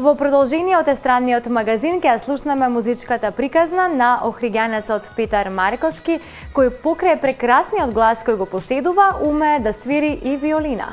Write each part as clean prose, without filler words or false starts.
Во продолжение од естрадниот магазин ќе ја слушнеме музичката приказна на охридјанецот Петар Марковски, кој покрај прекрасниот глас кој го поседува, умее да свири и виолина.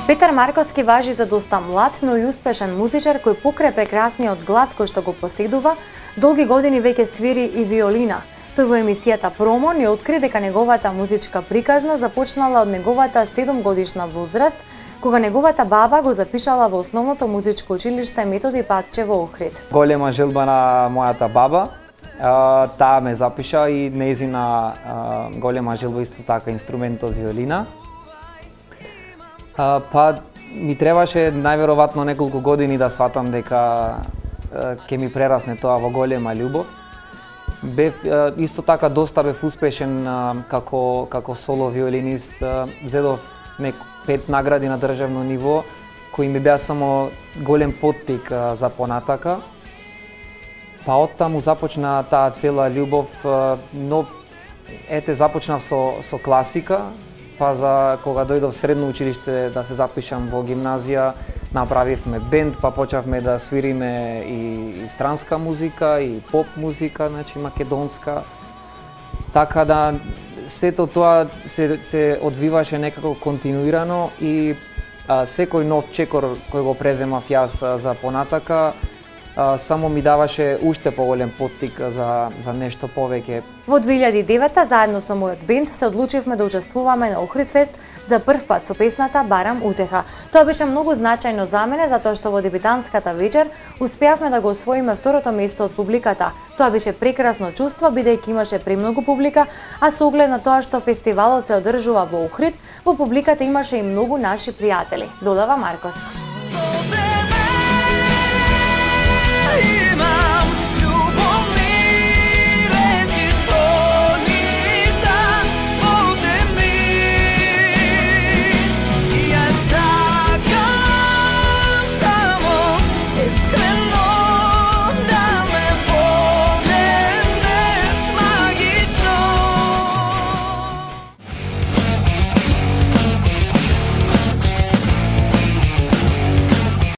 Петар Марковски важи за доста млад, но и успешен музичар кој покрај прекрасниот глас кој што го поседува, долги години веќе свири и виолина. Тој во емисијата Промо ни откри дека неговата музичка приказна започнала од неговата 7-годишна возраст, кога неговата баба го запишала во основното музичко училиште Методи Патче во Охрид. Голема желба на мојата баба, таа ме запиша и нејзина голема желба исто така инструментот виолина. Па ми требаше најверојатно неколку години да сватам дека ќе ми прерасне тоа во голема љубов. Бев исто така доста бев успешен како соло виолинист. Зедов 5 награди на државно ниво, кои ми беа само голем поттик за понатака. Па оттаму започна таа цела љубов, но започнав со класика. Па за кога дојдов средно училиште да се запишам во гимназија, направивме бенд, па почнавме да свириме и странска музика, и поп музика, значи македонска. Така да сето тоа се одвиваше некако континуирано и секој нов чекор кој го преземав јас за понатака, само ми даваше уште поголем поттик за нешто повеќе. Во 2009 заедно со мојот бенд се одлучивме да учествуваме на Охридфест за прв пат со песната Барам утеха. Тоа беше многу значајно за мене затоа што во дебитантската вечер успеавме да го освоиме второто место од публиката. Тоа беше прекрасно чувство бидејќи имаше премногу публика, а со оглед на тоа што фестивалот се одржува во Охрид, во публиката имаше и многу наши пријатели, додава Марковски.